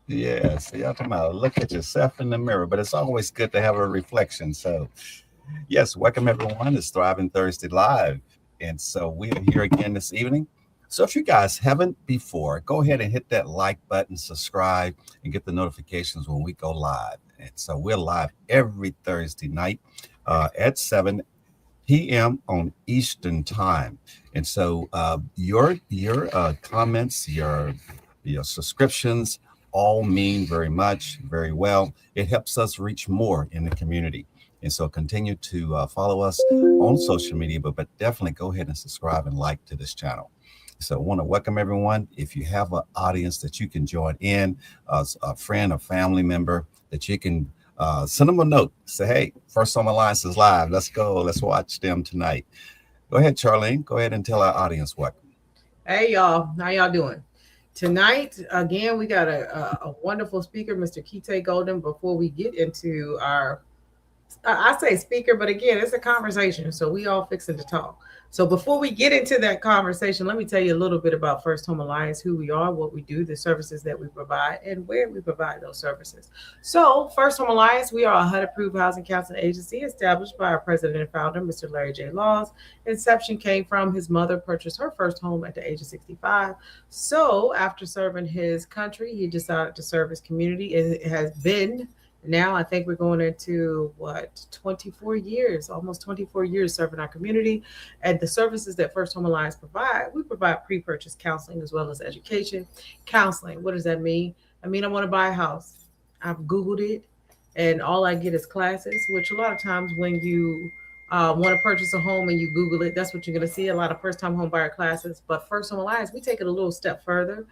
Yeah, so y'all talking about look at yourself in the mirror, but it's always good to have a reflection. So, yes, welcome everyone. It's Thriving Thursday Live. And so we are here again this evening. So if you guys haven't before, go ahead and hit that like button, subscribe, and get the notifications when we go live. And so we're live every Thursday night at 7 p.m. on Eastern Time. And so your comments, your subscriptions all mean very much, very well. It helps us reach more in the community. And so continue to follow us on social media, but definitely go ahead and subscribe and like to this channel. So I want to welcome everyone. If you have an audience that you can join in, a friend, a family member that you can send them a note. Say, hey, First Home Alliance is live. Let's go. Let's watch them tonight. Go ahead, Charlene. Go ahead and tell our audience what. Hey y'all, how y'all doing? Tonight, again, we got a wonderful speaker, Mr. Kite Golden. Before we get into our, I say speaker, but again, it's a conversation, so we all fixing to talk. So before we get into that conversation, let me tell you a little bit about First Home Alliance, who we are, what we do, the services that we provide, and where we provide those services. So First Home Alliance, we are a HUD-approved housing counseling agency established by our president and founder, Mr. Larry J. Laws. Inception came from his mother purchased her first home at the age of 65. So after serving his country, he decided to serve his community. It has been now I think we're going into what 24 years, almost 24 years serving our community. And the services that First Home Alliance provide, we provide pre-purchase counseling as well as education. Counseling, what does that mean? I mean, I want to buy a house. I've Googled it, and all I get is classes, which a lot of times when you want to purchase a home and you Google it, that's what you're going to see, a lot of first-time home buyer classes. But First Home Alliance, we take it a little step further.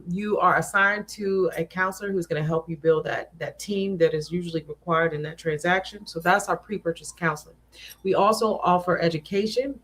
You are assigned to a counselor who's going to help you build that team that is usually required in that transaction. So that's our pre-purchase counseling. We also offer education,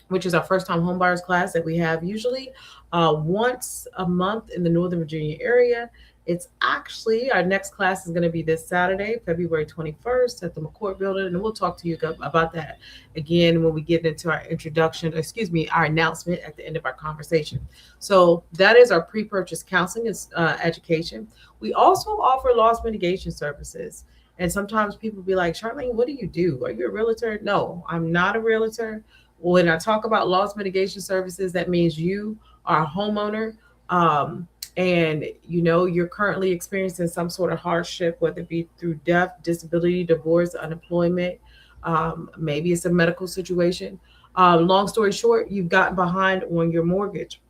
which is our first time homebuyers class that we have usually once a month in the Northern Virginia area. It's actually our next class is going to be this Saturday, February 21st at the McCourt Building, and we'll talk to you about that again when we get into our introduction, excuse me, our announcement at the end of our conversation. So that is our pre-purchase counseling and education. We also offer loss mitigation services. And sometimes people be like, Charlene, what do you do? Are you a realtor? No, I'm not a realtor. When I talk about loss mitigation services, that means you are a homeowner, and you're currently experiencing some sort of hardship, whether it be through death, disability, divorce, unemployment, maybe it's a medical situation. Long story short, you've gotten behind on your mortgage.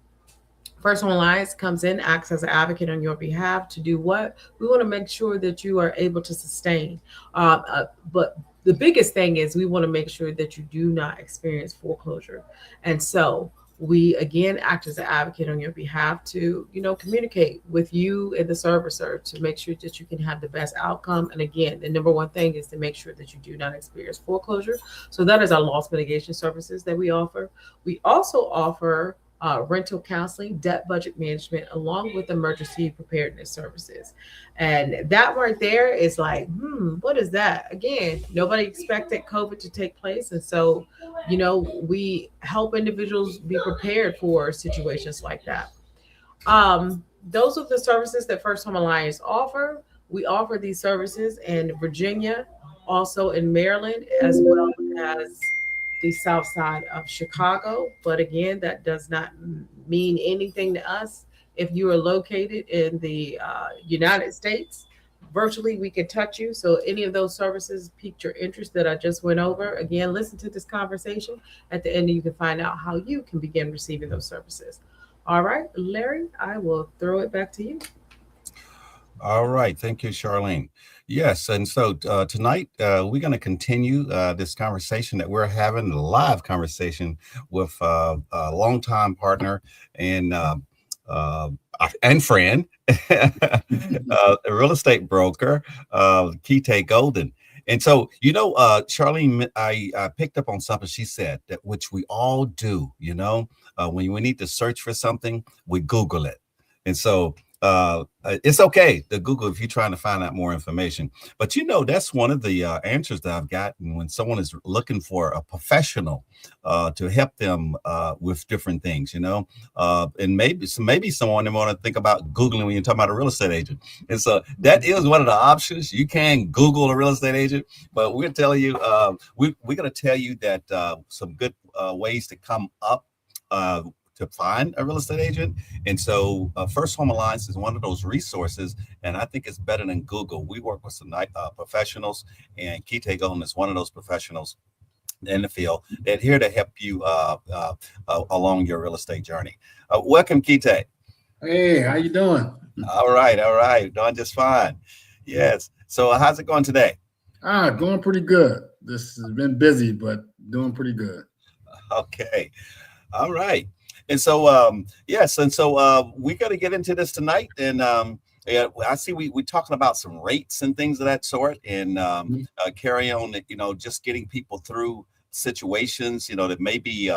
First Home Alliance comes in, acts as an advocate on your behalf to do what? We want to make sure that you are able to sustain. But the biggest thing is we want to make sure that you do not experience foreclosure. And so we again act as an advocate on your behalf to, communicate with you and the servicer to make sure that you can have the best outcome. And again, the number one thing is to make sure that you do not experience foreclosure. So that is our loss mitigation services that we offer. We also offer rental counseling, debt budget management, along with emergency preparedness services. And that right there is like, what is that? Again, nobody expected COVID to take place. And so, we help individuals be prepared for situations like that. Those are the services that First Home Alliance offer. We offer these services in Virginia, also in Maryland, as well as the south side of Chicago. But again, that does not mean anything to us. If you are located in the United States, virtually we can touch you. So any of those services piqued your interest that I just went over, again, listen to this conversation. At the end, you can find out how you can begin receiving those services. All right, Larry, I will throw it back to you. All right. Thank you, Charlene. Yes. And so tonight we're going to continue this conversation that we're having, a live conversation with a longtime partner and uh, and friend, a real estate broker, Kite Golden. And so, Charlene, I picked up on something she said that which we all do, when we need to search for something, we Google it. And so it's okay to Google if you're trying to find out more information. But that's one of the answers that I've gotten when someone is looking for a professional to help them with different things. And maybe someone want to think about Googling when you're talking about a real estate agent. And so that is one of the options. You can Google a real estate agent, but we're telling you, we're going to tell you that some good ways to come up to find a real estate agent. And so First Home Alliance is one of those resources, and I think it's better than Google. We work with some professionals, and Kite Golden is one of those professionals in the field that here to help you along your real estate journey. Welcome, Kite. Hey, how you doing? All right. Doing just fine. Yes. So how's it going today? Going pretty good. This has been busy, but doing pretty good. Okay. All right. And so, yes. And so we got to get into this tonight. And I see we're talking about some rates and things of that sort, and carry on, just getting people through situations, that maybe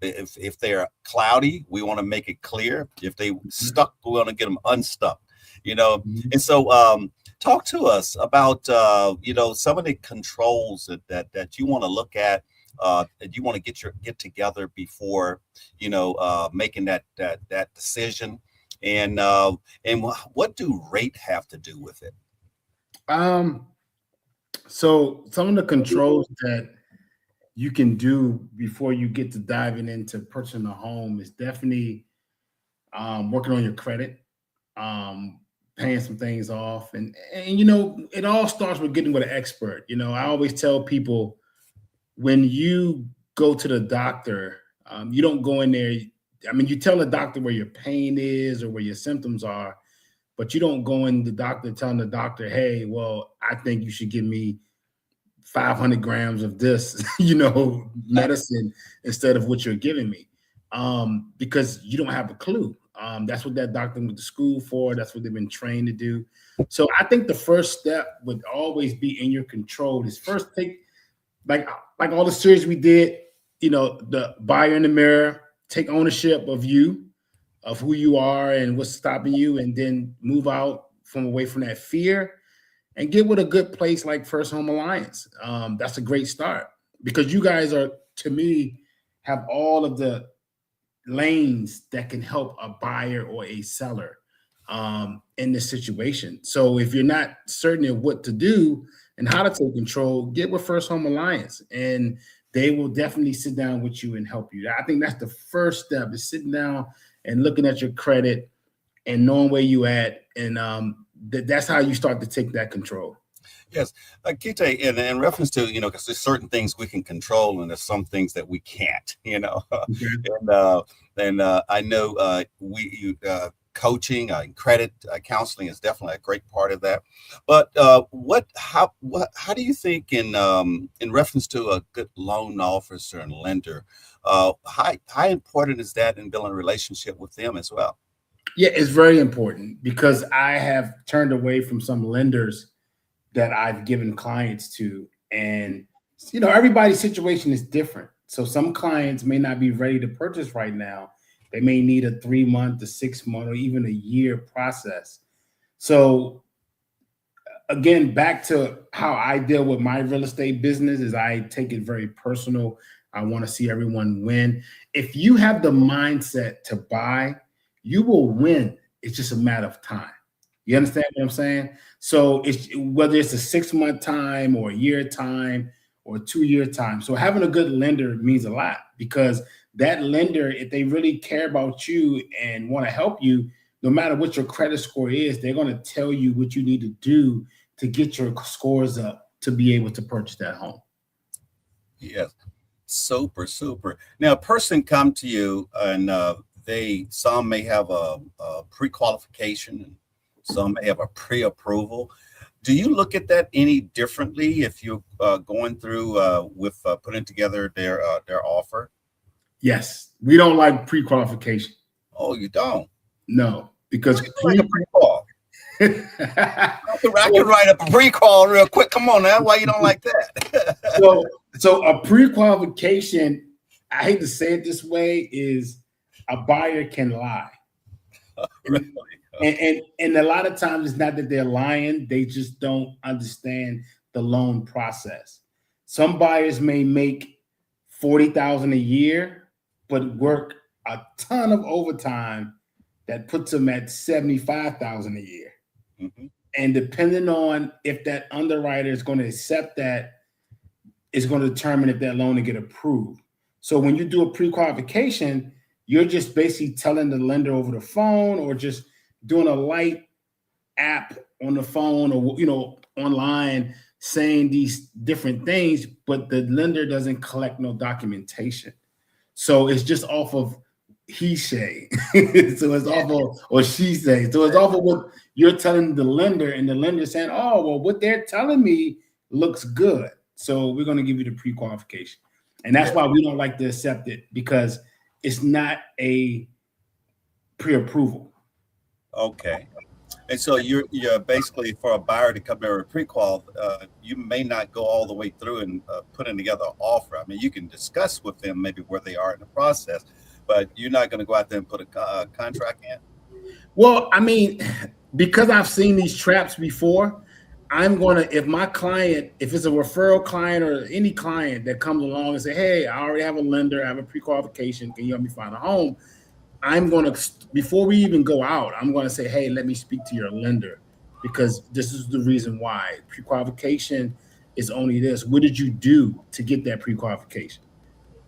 if they're cloudy, we want to make it clear. If they stuck, we want to get them unstuck, And so talk to us about, some of the controls that you want to look at. And you want to get together before making that decision, and what do rate have to do with it? So some of the controls that you can do before you get to diving into purchasing a home is definitely working on your credit, paying some things off, and it all starts with getting with an expert. I always tell people, when you go to the doctor, you don't go in there. I mean, you tell the doctor where your pain is or where your symptoms are, but you don't go in the doctor telling the doctor, hey, well, I think you should give me 500 grams of this, medicine instead of what you're giving me, because you don't have a clue. That's what that doctor went to school for. That's what they've been trained to do. So I think the first step would always be in your control is first take, like all the series we did, the buyer in the mirror, take ownership of you, of who you are and what's stopping you, and then move out away from that fear and get with a good place like First Home Alliance. That's a great start because you guys to me, have all of the lanes that can help a buyer or a seller in this situation. So if you're not certain of what to do and how to take control, get with First Home Alliance, and they will definitely sit down with you and help you. I think that's the first step, is sitting down and looking at your credit and knowing where you at. And that's how you start to take that control. Yes. Kite, in reference to, because there's certain things we can control and there's some things that we can't, Okay. And I know coaching and credit counseling is definitely a great part of that. But how do you think in reference to a good loan officer and lender, how important is that in building a relationship with them as well? Yeah, it's very important because I have turned away from some lenders that I've given clients to, and everybody's situation is different. So some clients may not be ready to purchase right now. They may need a 3-month to 6-month or even a year process. So again, back to how I deal with my real estate business is I take it very personal. I want to see everyone win. If you have the mindset to buy, you will win. It's just a matter of time. You understand what I'm saying? So whether it's a 6-month time or a year time or a 2-year time. So having a good lender means a lot, because that lender, if they really care about you and want to help you, no matter what your credit score is, they're going to tell you what you need to do to get your scores up to be able to purchase that home. Yes. Super. Now, a person come to you and some may have a pre-qualification and some may have a pre-approval. Do you look at that any differently if you're going through with putting together their offer? Yes, we don't like pre-qualification. Oh, you don't? No, because like a pre-qual. I can write up a pre-qual real quick. Come on now, why you don't like that? So a pre-qualification, I hate to say it this way, is a buyer can lie. Really? And a lot of times it's not that they're lying, they just don't understand the loan process. Some buyers may make $40,000 a year, but work a ton of overtime that puts them at $75,000 a year. Mm-hmm. And depending on if that underwriter is going to accept that, is going to determine if that loan will get approved. So when you do a pre-qualification, you're just basically telling the lender over the phone or just doing a light app on the phone or, you know, online saying these different things, but the lender doesn't collect no documentation. So it's just off of he say. So it's off of, or she say. So it's off of what you're telling the lender, and the lender saying, oh, well, what they're telling me looks good. So we're going to give you the pre-qualification. And that's why we don't like to accept it, because it's not a pre-approval. Okay. And so you're basically, for a buyer to come there with pre-qual, you may not go all the way through and putting together an offer. I mean, you can discuss with them maybe where they are in the process, but you're not going to go out there and put a contract in. Well, I mean, because I've seen these traps before, I'm going to, if my client, if it's a referral client or any client that comes along and say, hey, I already have a lender, I have a pre-qualification, can you help me find a home? I'm going to, before we even go out, I'm going to say, hey, let me speak to your lender, because this is the reason why. Pre-qualification is only this. What did you do to get that pre-qualification?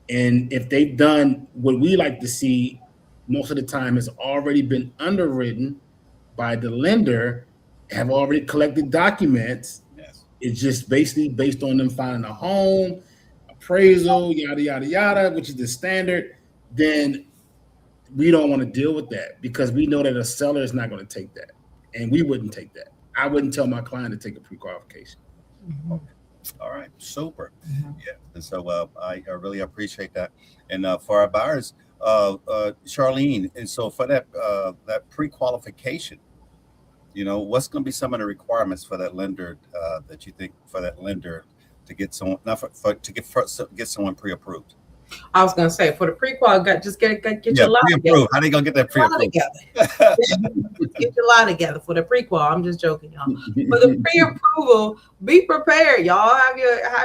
And if they've done what we like to see, most of the time has already been underwritten by the lender, have already collected documents. Yes. It's just basically based on them finding a home, appraisal, yada, yada, yada, which is the standard. Then we don't want to deal with that, because we know that a seller is not going to take that. And we wouldn't take that. I wouldn't tell my client to take a pre-qualification. Mm-hmm. All right, super. Mm-hmm. Yeah, and so I really appreciate that. And for our buyers, Charlene, and so for that pre-qualification, you know, what's going to be some of the requirements for that lender that you think for that lender to get someone, not to get someone pre-approved? I was going to say, for the pre-qual, just get your lot pre-approved. together. How they going to get that pre-approved? Get your lot together for the pre-qual. I'm just joking, y'all. For the pre-approval, be prepared, y'all. Have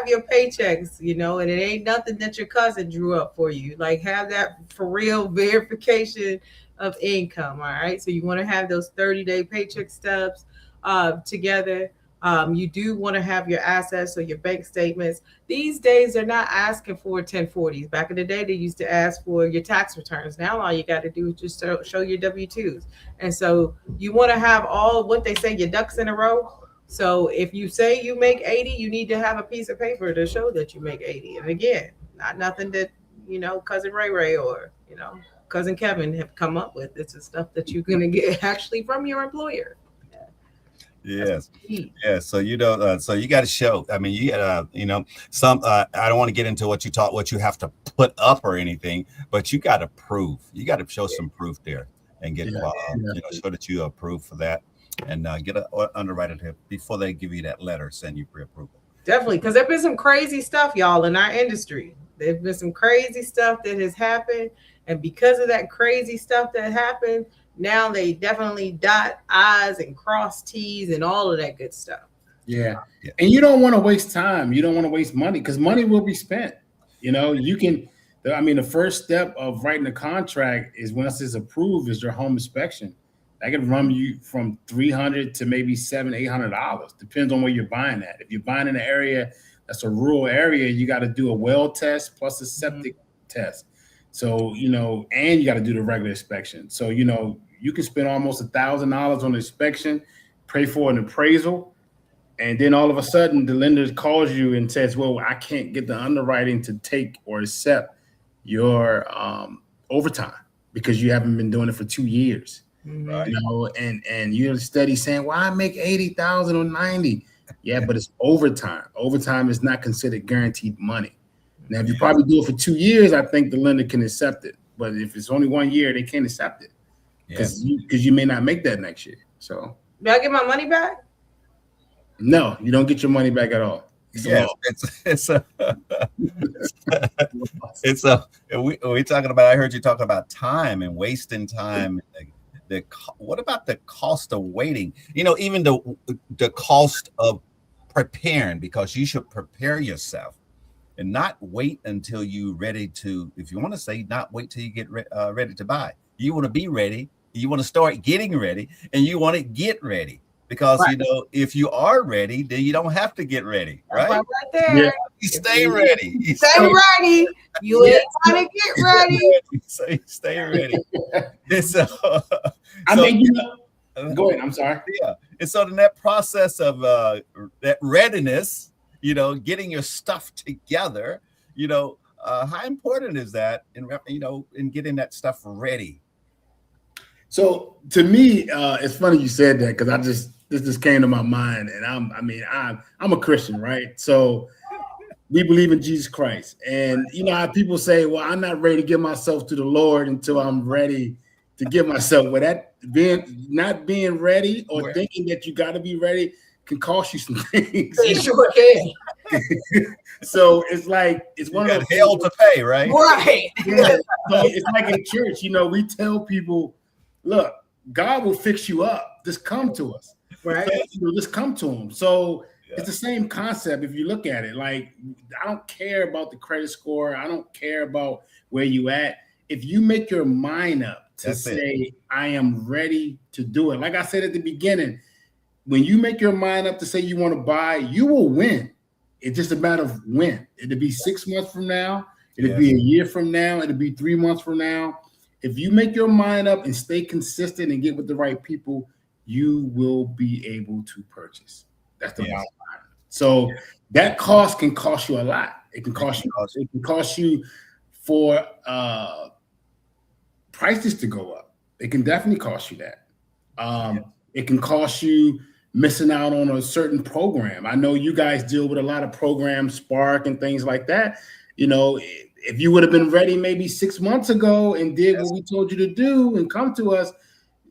your paychecks, you know, and it ain't nothing that your cousin drew up for you. Like, have that for real verification of income. All right. So you want to have those 30-day paycheck stubs together. You do want to have your assets, so your bank statements. These days, they're not asking for 1040s. Back in the day, they used to ask for your tax returns. Now, all you got to do is just show your W-2s. And so you want to have all what they say, your ducks in a row. So if you say you make 80, you need to have a piece of paper to show that you make 80. And again, not nothing that, you know, Cousin Ray or, you know, Cousin Kevin have come up with. It's the stuff that you're going to get actually from your employer. Yes. Yeah. So, you know, so you got to show, I mean, you got to, you know, some, I don't want to get into what you have to put up or anything, but you got to prove, you got to show some proof there and get, you know, show that you approve for that, and get an underwriter to, before they give you that letter, send you pre-approval. Definitely. Because there's been some crazy stuff, y'all, in our industry. There's been some crazy stuff that has happened. And because of that crazy stuff that happened, now they definitely dot I's and cross T's and all of that good stuff. Yeah. And you don't want to waste time. You don't want to waste money, because money will be spent. You know, you can, I mean, the first step of writing a contract is, once it's approved, is your home inspection. That can run you from $300 to maybe $700-800. Depends on where you're buying at. If you're buying in an area that's a rural area, you got to do a well test plus a septic test. So, you know, and you got to do the regular inspection. So, you know, you can spend almost $1,000 on the inspection, pay for an appraisal, and then all of a sudden the lender calls you and says, well, I can't get the underwriting to take or accept your overtime because you haven't been doing it for 2 years. Right. You know, and you're steady saying, well, I make 80,000 or 90. Yeah, but it's overtime. Overtime is not considered guaranteed money. Now, if you probably do it for 2 years, I think the lender can accept it. But if it's only 1 year, they can't accept it, because you may not make that next year. So, do I get my money back? No, you don't get your money back at all. We talking about, I heard you talking about time and wasting time. what about the cost of waiting? Even the cost of preparing, because you should prepare yourself and not wait until you're ready to, if you want to say, not wait till you get ready to buy. You want to be ready. You want to start getting ready, and you want to get ready. Because, right. If you are ready, then you don't have to get ready, right? Right there. Yeah. You stay ready. You Stay ready. You ain't trying to get ready. So you stay ready. And so, I mean, go ahead. I'm sorry. Yeah. And so in that process of that readiness, getting your stuff together, how important is that in getting that stuff ready? So to me, it's funny you said that, because this just came to my mind, and I'm a Christian, right? So we believe in Jesus Christ, and how people say, "Well, I'm not ready to give myself to the Lord until I'm ready to give myself." Well, that not being ready or thinking that you got to be ready can cost you some things. It sure can. So it's like one of the hell to pay, right? Right. Yeah. So it's like in church, we tell people, look, God will fix you up. Just come to us. Right. So, just come to him. So it's the same concept if you look at it. Like, I don't care about the credit score. I don't care about where you at. If you make your mind up to say, I am ready to do it. Like I said at the beginning, when you make your mind up to say you want to buy, you will win. It's just a matter of when. It'll be 6 months from now. It'll be a year from now. It'll be 3 months from now. If you make your mind up and stay consistent and get with the right people, you will be able to purchase. That's the bottom line. So that cost can cost you a lot. It can cost you. It can cost you for prices to go up. It can definitely cost you that. It can cost you missing out on a certain program. I know you guys deal with a lot of programs, Spark and things like that. If you would have been ready maybe 6 months ago and did what we told you to do and come to us,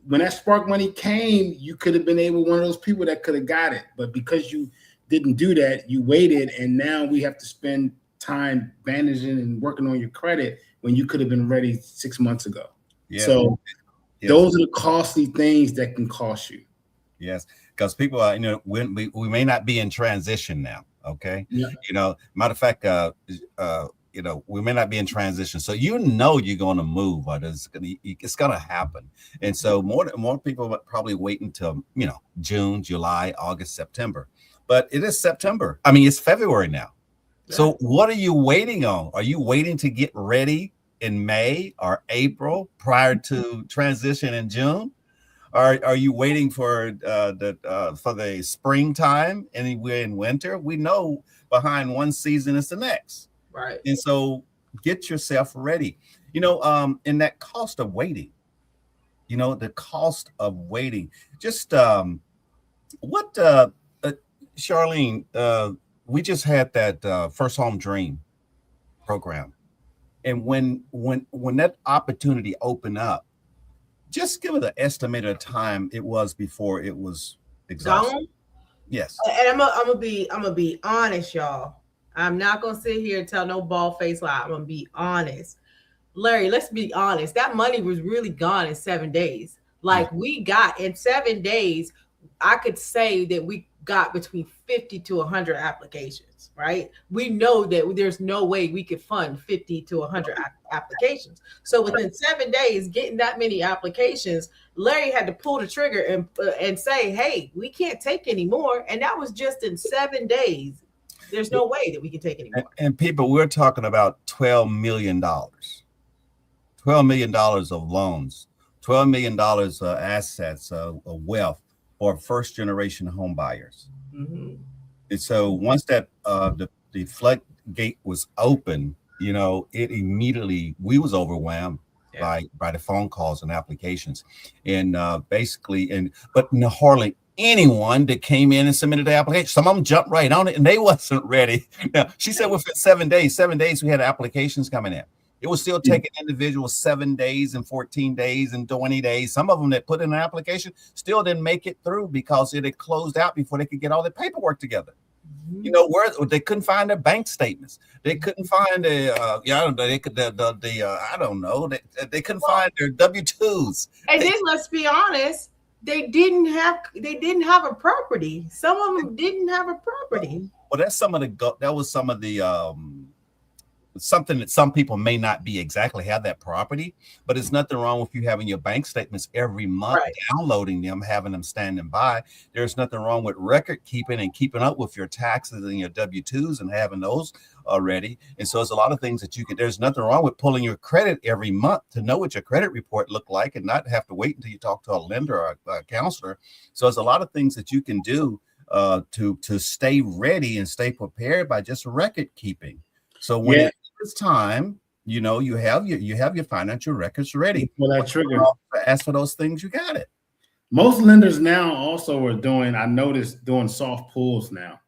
when that Spark money came, you could have been one of those people that could have got it. But because you didn't do that, you waited, and now we have to spend time bandaging and working on your credit when you could have been ready 6 months ago. Yeah. So those are the costly things that can cost you. Yes, because people are, we may not be in transition now. Okay. Yeah. Matter of fact, we may not be in transition. So you're going to move, or it's going to happen. And so more people probably wait until, June, July, August, September. But it is September. I mean, it's February now. Yeah. So what are you waiting on? Are you waiting to get ready in May or April prior to transition in June? Are you waiting for the springtime and we're in winter? We know behind one season is the next. Right. And so get yourself ready. In that cost of waiting, the cost of waiting. Just Charlene, we just had that First Home Dream program. And when that opportunity opened up, just give it an estimated time it was before it was exhausted. Gone? Yes. And I'm gonna be honest, y'all. I'm not gonna sit here and tell no bald face lie. I'm gonna be honest. Larry, let's be honest. That money was really gone in 7 days. Like, we got in 7 days, I could say that we got between 50 to 100 applications, right? We know that there's no way we could fund 50 to 100 applications. So within 7 days, getting that many applications, Larry had to pull the trigger and say, hey, we can't take any more. And that was just in 7 days. There's no way that we can take any more. And people, we're talking about $12 million. $12 million of loans, $12 million of assets, of wealth for first-generation home buyers. Mm-hmm. And so once that the floodgate was open, it immediately, we was overwhelmed by the phone calls and applications, and but hardly anyone that came in and submitted the application. Some of them jumped right on it, and they wasn't ready. Now, she said within 7 days, we had applications coming in. It was still taking individuals 7 days and 14 days and 20 days. Some of them that put in an application still didn't make it through because it had closed out before they could get all their paperwork together. You know, where they couldn't find their bank statements. They couldn't find they could I don't know. They couldn't find their W-2s. And then let's be honest, they didn't have a property. Some of them didn't have a property. Well, that was some of the something that some people may not be exactly have that property, but it's nothing wrong with you having your bank statements every month, Right. downloading them, having them standing by. There's nothing wrong with record keeping and keeping up with your taxes and your W-2s and having those already. And so there's a lot of things that there's nothing wrong with pulling your credit every month to know what your credit report looked like and not have to wait until you talk to a lender or a counselor. So there's a lot of things that you can do to stay ready and stay prepared by just record keeping. So when it's time, you know, you have your financial records ready. For that trigger. Ask for those things, you got it. Most lenders now also are doing, I noticed, doing soft pulls now.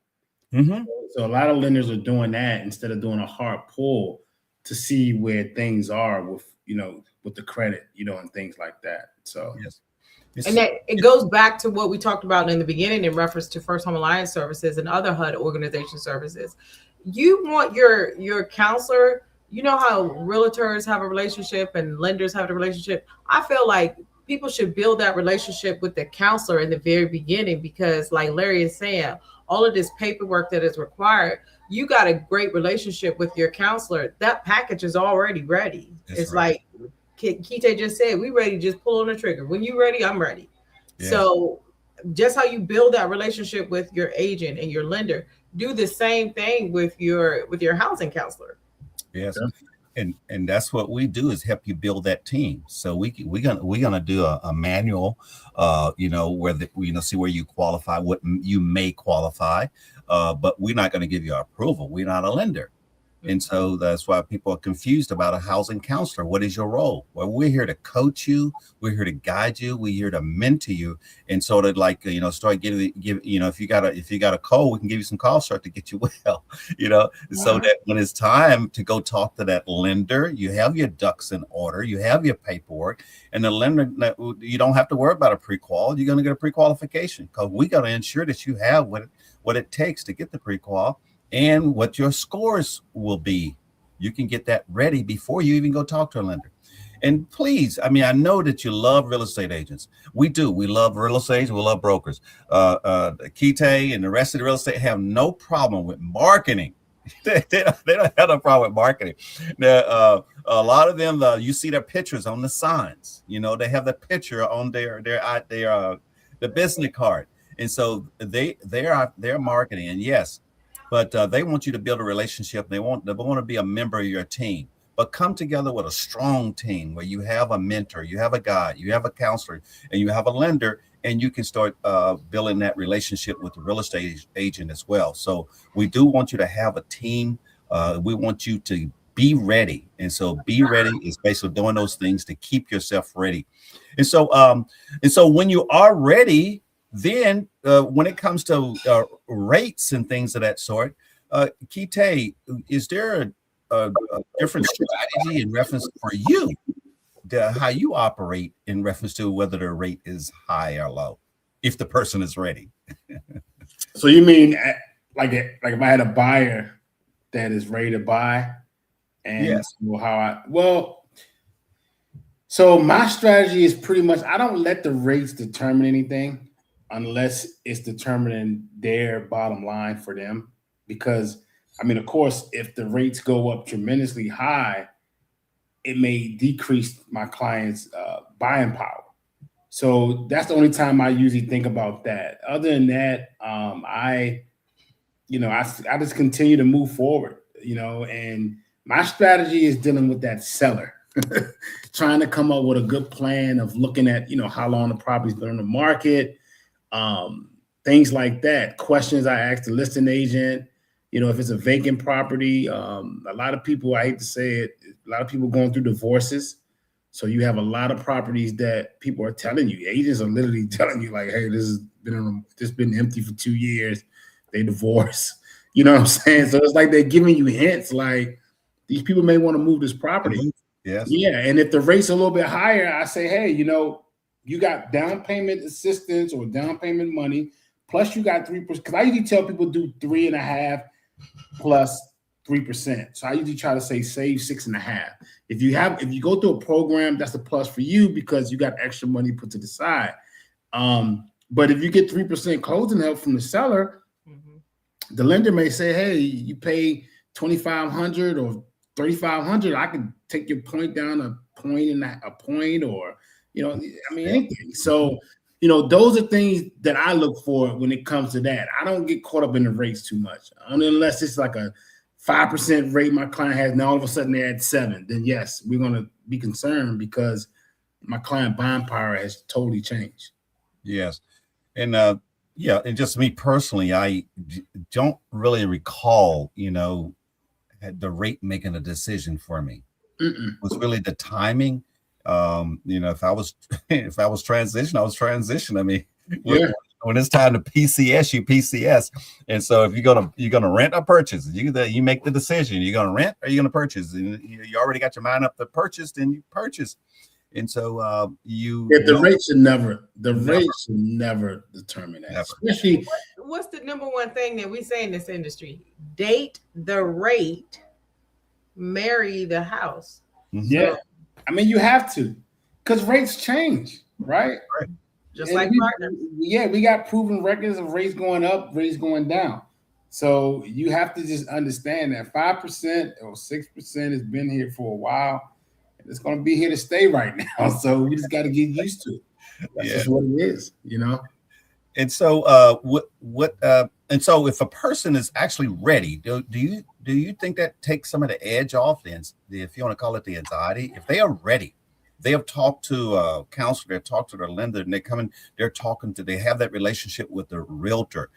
Mm-hmm. So a lot of lenders are doing that instead of doing a hard pull to see where things are with, you know, with the credit, you know, and things like that. So yes. And that it goes back to what we talked about in the beginning in reference to First Home Alliance Services and other HUD organization services. You want your counselor, you know how realtors have a relationship and lenders have a relationship. I feel like people should build that relationship with the counselor in the very beginning, because like Larry is saying, all of this paperwork that is required, you got a great relationship with your counselor. That package is already ready. It's right. Like Kite just said, we ready to just pull on the trigger. When you ready, I'm ready. Yeah. So just how you build that relationship with your agent and your lender, do the same thing with your housing counselor. Yes. And that's what we do, is help you build that team. So we're gonna do a manual, you know, where see where you qualify, what you may qualify, but we're not going to give you approval. We're not a lender. And so that's why people are confused about a housing counselor. What is your role? Well, we're here to coach you. We're here to guide you. We're here to mentor you. And sort of like, you know, start give, you know, if you got a cold, we can give you some cough syrup to get you well, you know, so that when it's time to go talk to that lender, you have your ducks in order, you have your paperwork, and the lender, you don't have to worry about a pre-qual. You're going to get a pre-qualification, because we got to ensure that you have what it takes to get the pre-qual, and what your scores will be. You can get that ready before you even go talk to a lender. And please, I mean, I know that you love real estate agents. We do. We love real estate. We love brokers. Kite and the rest of the real estate have no problem with marketing. they don't have no problem with marketing. Now, a lot of them, you see their pictures on the signs. You know, they have the picture on their the business card, and so they're marketing. And yes, but they want you to build a relationship. They want to be a member of your team, but come together with a strong team where you have a mentor, you have a guide, you have a counselor, and you have a lender, and you can start building that relationship with the real estate agent as well. So we do want you to have a team. We want you to be ready. And so be ready is basically doing those things to keep yourself ready. And so when you are ready, then when it comes to rates and things of that sort, Kite, is there a different strategy in reference for you, how you operate in reference to whether the rate is high or low, if the person is ready? So you mean like if I had a buyer that is ready to buy, and yes. So my strategy is pretty much, I don't let the rates determine anything unless it's determining their bottom line for them. Because, I mean, of course, if the rates go up tremendously high, it may decrease my client's buying power. So that's the only time I usually think about that. Other than that, I just continue to move forward, you know, and my strategy is dealing with that seller, trying to come up with a good plan of looking at, you know, how long the property's been on the market, things like that. Questions I ask the listing agent, you know, if it's a vacant property. A lot of people, I hate to say it, a lot of people going through divorces. So you have a lot of properties that people are telling you, agents are literally telling you like, hey, this has been empty for 2 years. They divorced. You know what I'm saying? So it's like they're giving you hints like these people may want to move this property. Yes. Yeah. And if the rate's a little bit higher, I say, hey, you know, you got down payment assistance or down payment money plus you got 3%. Because I usually tell people do 3.5 plus 3%. So I usually try to say save 6.5. If you go through a program, that's a plus for you because you got extra money put to the side. But if you get 3% closing help from the seller, the lender may say, hey, you pay $2,500 or $3,500. I can take your point down a point or, anything. So, those are things that I look for when it comes to that. I don't get caught up in the rates too much. Unless it's like a 5% rate my client has, now all of a sudden they're at 7%. Then yes, we're going to be concerned because my client buying power has totally changed. Yes. And and just me personally, I don't really recall, the rate making a decision for me. It was really the timing. If I was transition, I was transition. I mean, when it's time to PCS, you PCS. And so if you're gonna rent or purchase, you make the decision. You're gonna rent or you're gonna purchase. And you already got your mind up to purchase, then you purchase. And so the rates should never determine that. Never. Especially what's the number one thing that we say in this industry? Date the rate, marry the house. Yeah. I mean, you have to, because rates change, right? Just like partners. Yeah, we got proven records of rates going up, rates going down. So you have to just understand that 5% or 6% has been here for a while. It's going to be here to stay right now. So we just got to get used to it. That's just what it is, And so and so if a person is actually ready, do you think that takes some of the edge off, if you want to call it the anxiety? If they are ready, they have talked to a counselor, they've talked to their lender, and they have that relationship with the realtor.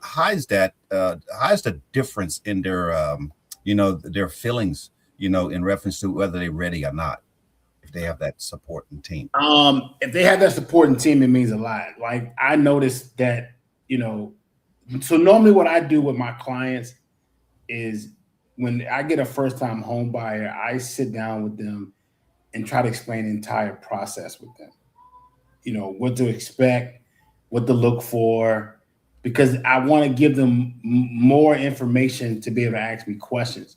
How is the difference in their their feelings, in reference to whether they're ready or not, if they have that supporting team? If they have that supporting team, it means a lot. Like I noticed that, so normally what I do with my clients is when I get a first-time home buyer, I sit down with them and try to explain the entire process with them. What to expect, what to look for, because I want to give them more information to be able to ask me questions.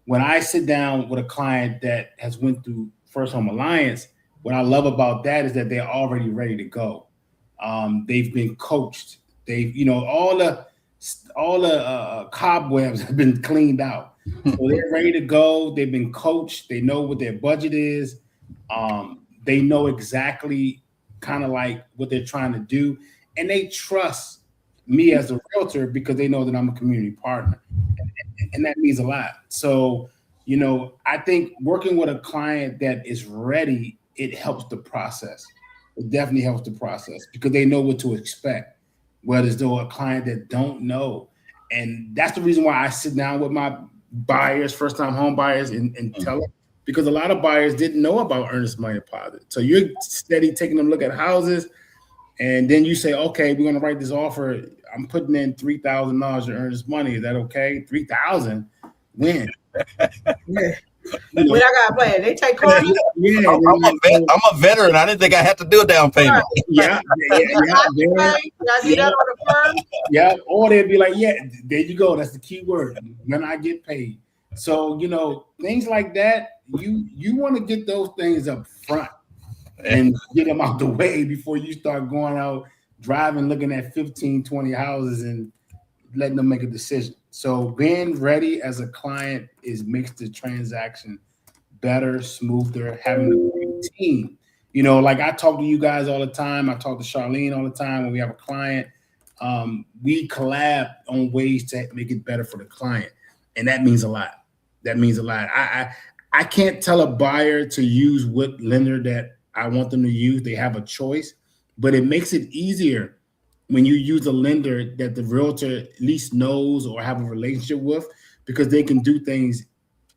When I sit down with a client that has went through First Home Alliance, what I love about that is that they're already ready to go. They've been coached. All the cobwebs have been cleaned out. So they're ready to go. They've been coached. They know what their budget is. They know exactly kind of like what they're trying to do. And they trust me as a realtor because they know that I'm a community partner. And that means a lot. So, I think working with a client that is ready, it helps the process. It definitely helps the process because they know what to expect. Whereas though a client that don't know. And that's the reason why I sit down with my buyers, first-time home buyers, and tell them, because a lot of buyers didn't know about earnest money deposit. So you're steady taking them look at houses, and then you say, okay, we're going to write this offer. I'm putting in $3,000 in earnest money. Is that okay? $3,000? When? When I got a plan, they take cards. I'm a veteran. I didn't think I had to do a down payment. Yeah. Yeah. Or they'd be like, yeah, there you go. That's the key word. When I get paid. So, things like that, you want to get those things up front and get them out the way before you start going out driving, looking at 15, 20 houses and letting them make a decision. So being ready as a client makes the transaction better, smoother, having a great team. Like I talk to you guys all the time. I talk to Charlene all the time when we have a client. We collab on ways to make it better for the client. And that means a lot. I can't tell a buyer to use what lender that I want them to use. They have a choice, but it makes it easier when you use a lender that the realtor at least knows or have a relationship with, because they can do things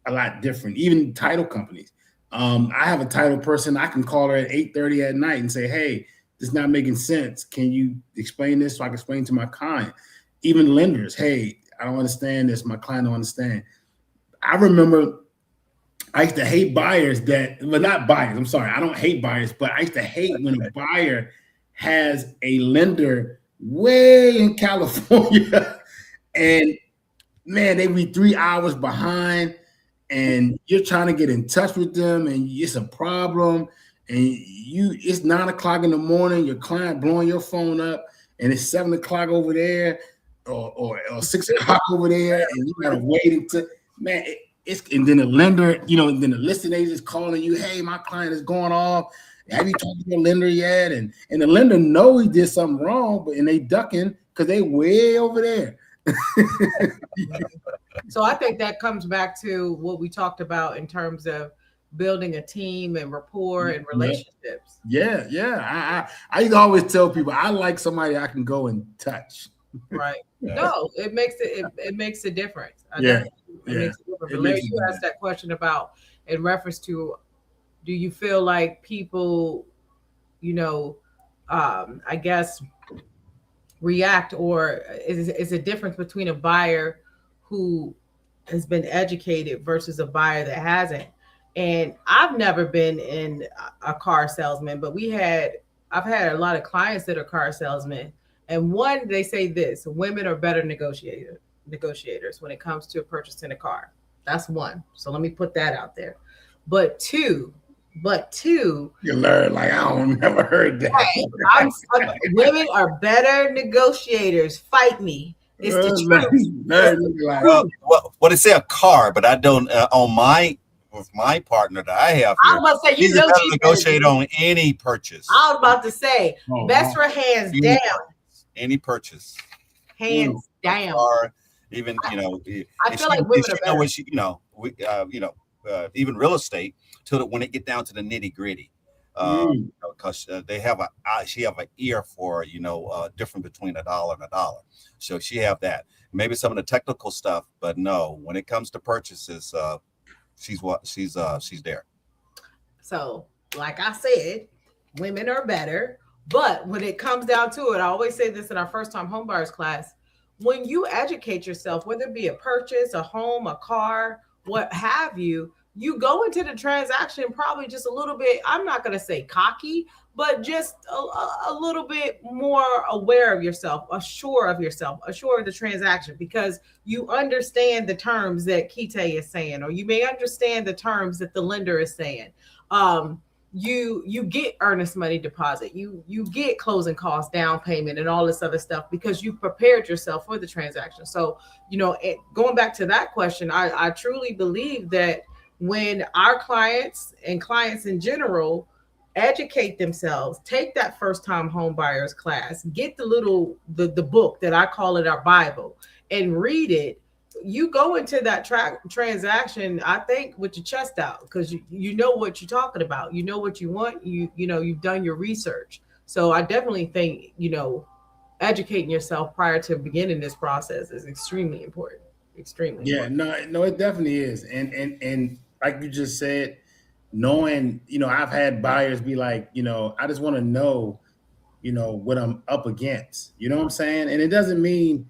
a lot different. Even title companies. I have a title person. I can call her at 8:30 at night and say, hey, this is not making sense. Can you explain this so I can explain to my client? Even lenders, hey, I don't understand this. My client don't understand. I remember I used to hate buyers not buyers. I'm sorry. I don't hate buyers, but I used to hate when a buyer has a lender way in California, and man, they be 3 hours behind, and you're trying to get in touch with them, and it's a problem, and it's 9 o'clock in the morning, your client blowing your phone up, and it's 7 o'clock over there, or 6 o'clock over there, and you gotta wait until, man, and then the lender, then the listing agent is calling you, hey, my client is going off. Have you talked to your lender yet? And the lender know he did something wrong, and they ducking because they way over there. So I think that comes back to what we talked about in terms of building a team and rapport and relationships. Yeah. I always tell people I like somebody I can go and touch. Right. No, it makes a difference. It makes a difference. Larry, you asked that question about in reference to, do you feel like people, I guess, react, or is a difference between a buyer who has been educated versus a buyer that hasn't? And I've never been in a car salesman, but I've had a lot of clients that are car salesmen. And one, they say this: women are better negotiators when it comes to purchasing a car. That's one. So let me put that out there. But two, you learn, like, I don't never heard that. Right, women are better negotiators. Fight me. It's the truth. Well, they say a car, but I don't with my partner that I have here, I was about to say, he's a better negotiator on any purchase. I was about to say, best for hands down. Any purchase, hands down. Or even I feel like women are better. Even real estate, till when it get down to the nitty gritty, because she have an ear for different between $1 and $1, so she have that. Maybe some of the technical stuff, but no, when it comes to purchases, she's there. So, like I said, women are better. But when it comes down to it, I always say this in our first time homebuyers class: when you educate yourself, whether it be a purchase, a home, a car, what have you, you go into the transaction probably just a little bit, I'm not going to say cocky, but just a little bit more aware of yourself, assured of the transaction, because you understand the terms that Kite is saying, or you may understand the terms that the lender is saying. You get earnest money deposit, you get closing costs, down payment, and all this other stuff because you've prepared yourself for the transaction. So, going back to that question, I truly believe that when our clients and clients in general educate themselves, take that first time home buyers class, get the book that I call it our Bible, and read it, you go into that transaction, I think, with your chest out, because you know what you're talking about. You know what you want. You've done your research. So I definitely think, educating yourself prior to beginning this process is extremely important. Extremely important. No, it definitely is. And like you just said, knowing, I've had buyers be like, I just want to know, what I'm up against. You know what I'm saying? And it doesn't mean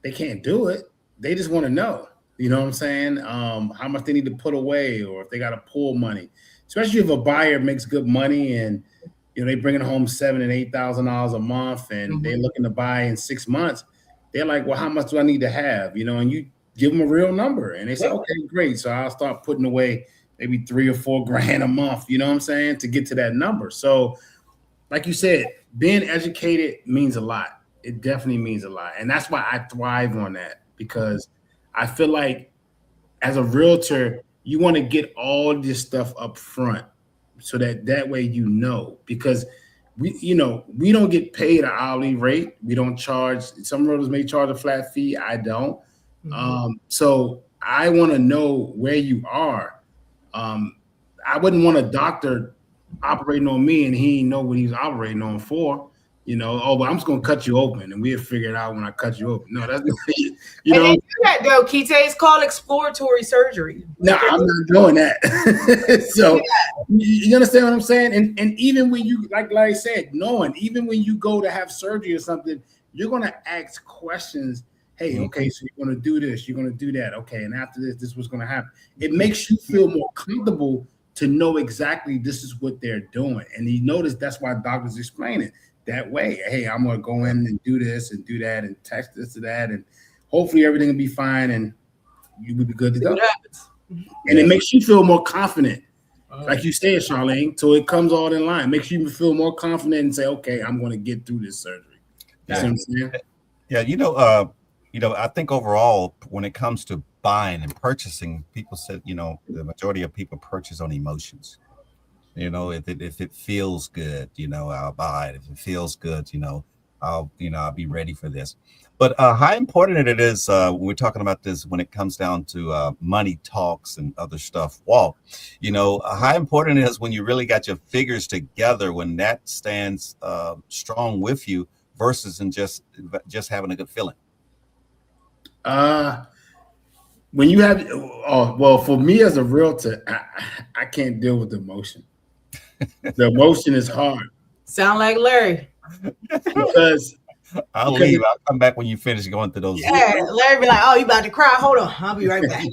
they can't do it. They just want to know, you know what I'm saying? How much they need to put away, or if they got to pull money, especially if a buyer makes good money and, they bringing home $7,000 and $8,000 a month, and they're looking to buy in 6 months. They're like, well, how much do I need to have? And you give them a real number, and they say, okay, great. So I'll start putting away maybe $3,000 or $4,000 a month, you know what I'm saying, to get to that number. So like you said, being educated means a lot. It definitely means a lot. And that's why I thrive on that, because I feel like as a realtor, you want to get all this stuff up front so that way, because we don't get paid an hourly rate. We don't charge. Some realtors may charge a flat fee. I don't. So I want to know where you are. I wouldn't want a doctor operating on me and he didn't know what he was operating on for. But I'm just gonna cut you open, and we'll figure it out when I cut you open. No, that's and they do that though, Kite. It's called exploratory surgery. No, I'm not doing that. So you understand what I'm saying? And even when you, like Larry said, even when you go to have surgery or something, you're gonna ask questions. Hey, okay, so you're gonna do this, you're gonna do that, okay, and after this is what's gonna happen. It makes you feel more comfortable to know exactly this is what they're doing, and you notice that's why doctors explain it. that way. Hey, I'm gonna go in and do this and do that and text this to that, and hopefully everything will be fine and you will be good to See go. what happens. And it makes you feel more confident, Uh, like you said, Charlene. So it comes all in line, makes you feel more confident and say, okay, I'm going to get through this surgery. You see what I'm saying? Yeah, I think overall, when it comes to buying and purchasing, people said, the majority of people purchase on emotions. If it feels good, I'll buy it. If it feels good, I'll be ready for this. But how important it is when we're talking about this, when it comes down to money talks and other stuff, walk, how important it is when you really got your figures together, when that stands strong with you versus in just having a good feeling. When you have, for me as a realtor, I can't deal with the emotion. The emotion is hard. Sound like Larry. Because I'll leave. I'll come back when you finish going through those. Yeah, Larry be like, "Oh, you about to cry? Hold on, I'll be right back."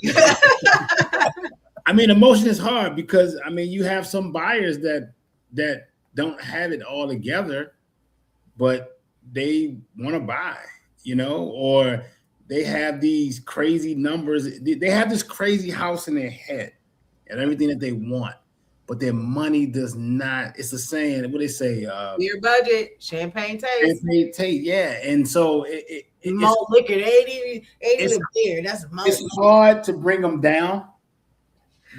I mean, emotion is hard because you have some buyers that don't have it all together, but they want to buy, or they have these crazy numbers. They have this crazy house in their head and everything that they want, but their money does not. It's the saying, what they say, your budget, champagne taste. Champagne taste, yeah. And so it's malt liquor, 80 a beer. That's most. It's hard to bring them down,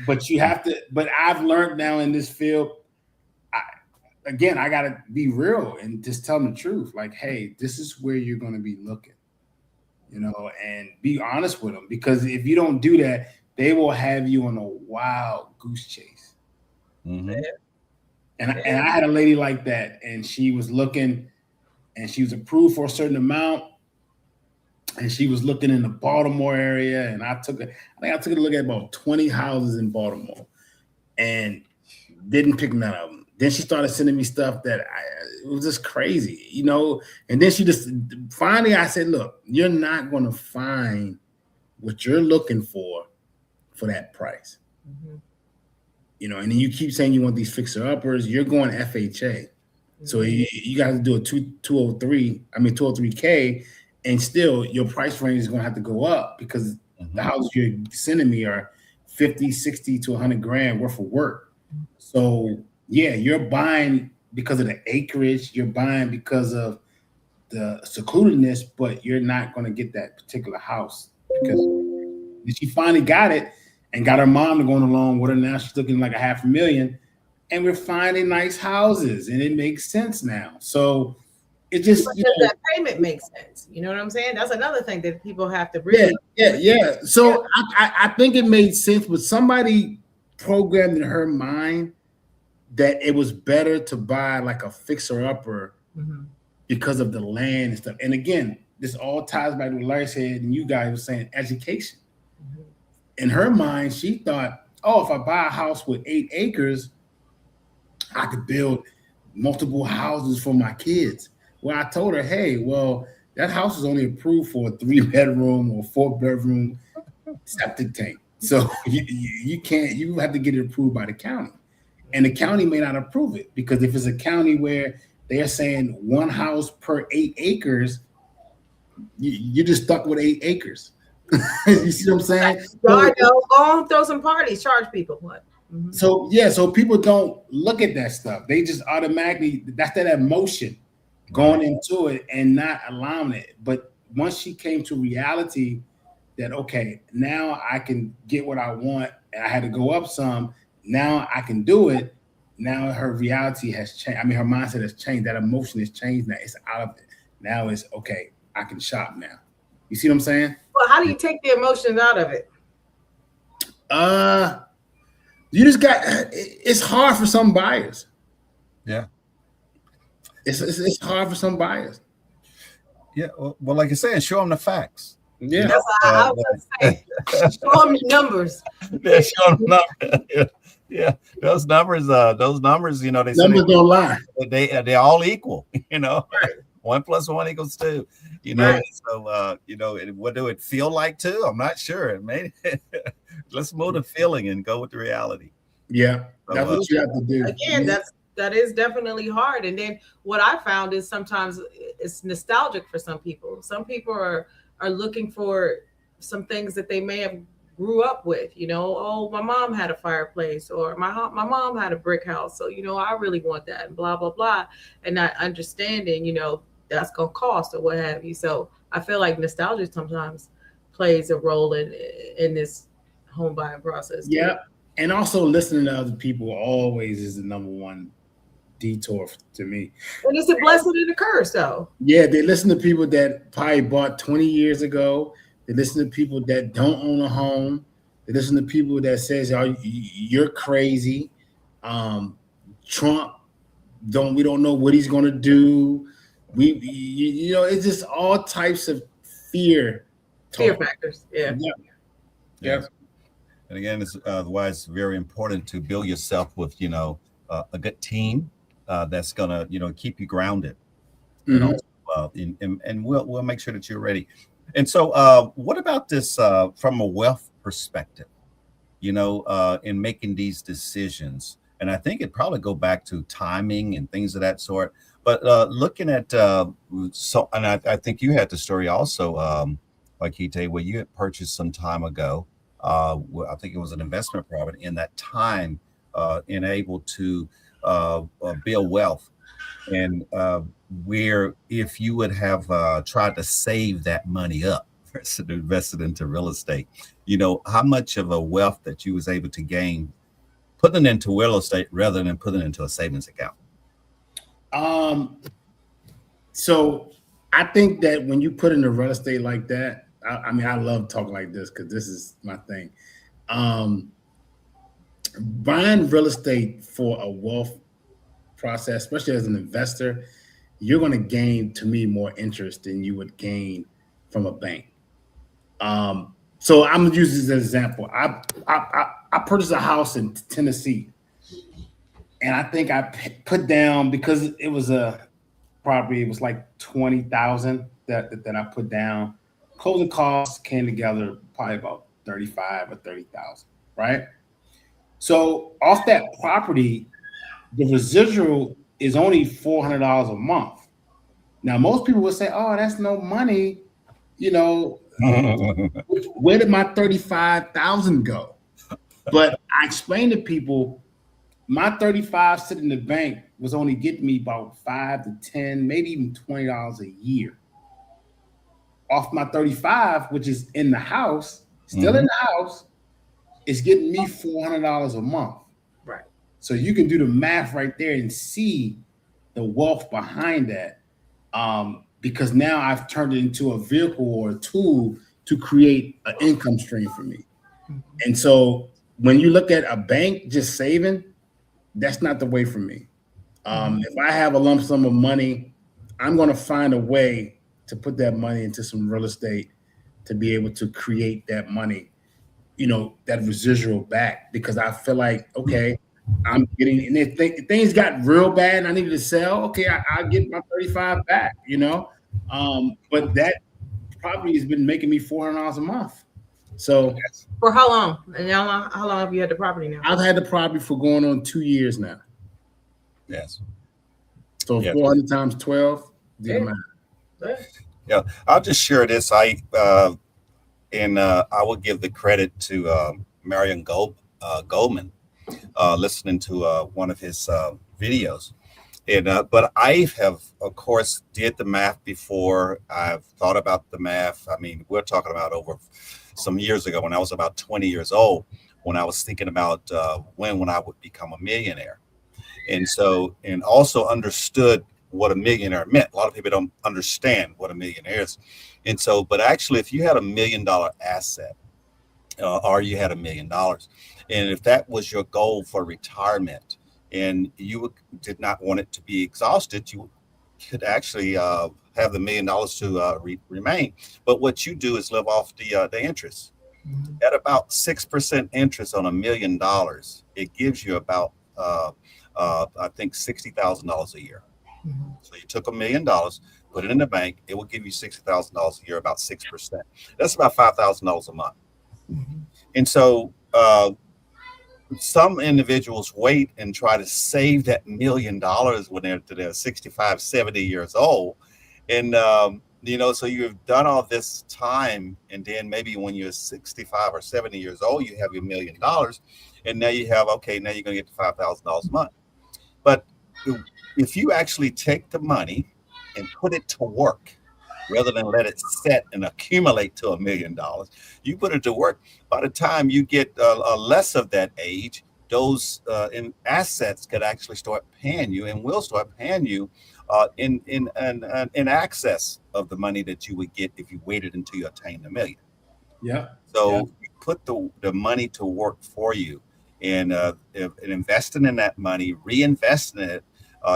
but you have to. But I've learned now in this field, I got to be real and just tell them the truth. Like, hey, this is where you're going to be looking, and be honest with them, because if you don't do that, they will have you on a wild goose chase. Mm-hmm. And I had a lady like that, and she was looking, and she was approved for a certain amount, and she was looking in the Baltimore area, and I took her to look at about 20 houses in Baltimore, and didn't pick none of them. Then she started sending me stuff that it was just crazy, and then she just finally, I said, look, you're not going to find what you're looking for that price. Mm-hmm. And then you keep saying you want these fixer-uppers, you're going FHA. Mm-hmm. So you got to do a 203K, and still your price range is going to have to go up because the houses you're sending me are 50, 60 to 100 grand worth of work. So yeah, you're buying because of the acreage, you're buying because of the secludedness, but you're not going to get that particular house because she finally got it and got her mom to go along with her. Now she's looking like $500,000, and we're finding nice houses, and it makes sense now. So it just that payment makes sense. You know what I'm saying? That's another thing that people have to really. Yeah. So I think it made sense, but somebody programmed in her mind that it was better to buy like a fixer-upper because of the land and stuff. And again, this all ties back to what Larry said, and you guys were saying education. In her mind, she thought, oh, if I buy a house with 8 acres, I could build multiple houses for my kids. Well, I told her, hey, well, that house is only approved for a 3-bedroom or 4-bedroom septic tank. So you can't, you have to get it approved by the county. And the county may not approve it because if it's a county where they're saying 1 house per 8 acres, you're just stuck with 8 acres. You see what I'm saying? Go on, throw some parties, charge people. What? Mm-hmm. So people don't look at that stuff. They just automatically, that's that emotion going into it and not allowing it. But once she came to reality that, okay, now I can get what I want, and I had to go up some, now I can do it. Now her reality has changed. I mean, her mindset has changed. That emotion has changed now. It's out of it. Now it's, okay, I can shop now. You see what I'm saying? Well, how do you take the emotions out of it? You just got, it's hard for some buyers. Yeah. It's hard for some buyers. Yeah. Well, like you're saying, show them the facts. Yeah. That's what I was going to say. Show them the numbers. Yeah, show them numbers. Yeah. Those numbers, they numbers don't lie. They're all equal, 1 + 1 = 2, Right. So, what do it feel like too? I'm not sure. Let's move the feeling and go with the reality. Yeah. That's what you have to do. Again, that is definitely hard. And then what I found is sometimes it's nostalgic for some people. Some people are looking for some things that they may have grew up with. Oh, my mom had a fireplace, or my mom had a brick house, so I really want that, and blah blah blah, and not understanding that's gonna cost or what have you. So I feel like nostalgia sometimes plays a role in this home buying process too. Yeah, and also listening to other people always is the number one detour to me. And it's a blessing and a curse, though. Yeah, they listen to people that probably bought 20 years ago. They listen to people that don't own a home. They listen to people that says, "Oh, you're crazy." Trump, we don't know what he's gonna do. It's just all types of fear factors. Yeah. And again, it's why it's very important to build yourself with a good team that's gonna keep you grounded. And we'll make sure that you're ready. And so, what about this from a wealth perspective? In making these decisions, and I think it probably go back to timing and things of that sort. But looking at and I think you had the story also, Kite, where you had purchased some time ago. I think it was an investment property in that time, able to build wealth, and where if you would have tried to save that money up versus invested into real estate, how much of a wealth that you was able to gain putting it into real estate rather than putting it into a savings account. So I think that when you put into real estate like that, I mean, I love talking like this because this is my thing. Buying real estate for a wealth process, especially as an investor, you're going to gain, to me, more interest than you would gain from a bank. So I'm going to use this as an example. I purchased a house in Tennessee, and I think I put down, because it was a property, it was like $20,000 that I put down. Closing costs came together probably about $35,000 or $30,000, right? So off that property, the residual is only $400 a month. Now, most people would say, "Oh, that's no money." Where did my $35,000 go? But I explained to people, my $35 sitting in the bank was only getting me about $5 to $10, maybe even $20 a year. Off my $35, which is in the house, still in the house, is getting me $400 a month. Right. So you can do the math right there and see the wealth behind that. Because now I've turned it into a vehicle or a tool to create an income stream for me. And so when you look at a bank just saving, that's not the way for me. If I have a lump sum of money, I'm going to find a way to put that money into some real estate to be able to create that money, that residual back, because I feel like, okay, I'm getting, and if things got real bad and I needed to sell, okay, I'll get my 35 back, but that property has been making me $400 a month. So for how long? And how long have you had the property now? I've had the property for going on 2 years now. Yes. So 400 times 12. Yeah, I'll just share this. I will give the credit to Marion Goldman, listening to one of his videos. But I have, of course, did the math before. I've thought about the math. I mean, we're talking about over some years ago when I was about 20 years old, when I was thinking about when I would become a millionaire. And also understood what a millionaire meant. A lot of people don't understand what a millionaire is. And so, but actually, if you had $1 million asset, or you had $1 million, and if that was your goal for retirement, and you did not want it to be exhausted, you could actually have the $1 million to remain. But what you do is live off the interest. At about 6% interest on $1 million, it gives you about I think $60,000 a year. So you took $1 million, put it in the bank, it will give you $60,000 a year, about 6%. That's about $5,000 a month. And so some individuals wait and try to save that $1 million when they're 65, 70 years old. And, so you've done all this time, and then maybe when you're 65 or 70 years old, you have your $1 million, and now you have, okay, now you're going to get $5,000 a month. But if you actually take the money and put it to work, rather than let it set and accumulate to $1 million, you put it to work. By the time you get less of that age, those in assets could actually start paying you, and will start paying you in excess of the money that you would get if you waited until you attained $1 million. Yeah. So you put the money to work for you, and investing in that money, reinvesting it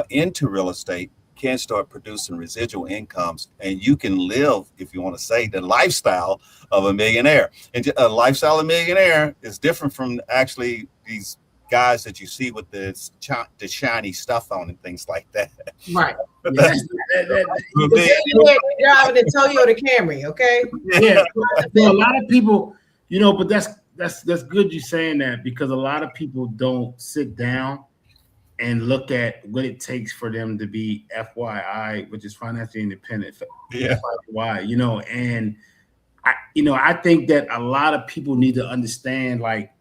into real estate, can start producing residual incomes, and you can live, if you want to say, the lifestyle of a millionaire. And a lifestyle of a millionaire is different from actually these guys that you see with the shiny stuff on and things like that. Right. Yeah. Driving a Toyota Camry, okay? Yeah. So a lot of people, but that's good you saying that, because a lot of people don't sit down and look at what it takes for them to be FYI, which is financially independent. Yeah. FYI, and I think that a lot of people need to understand, like,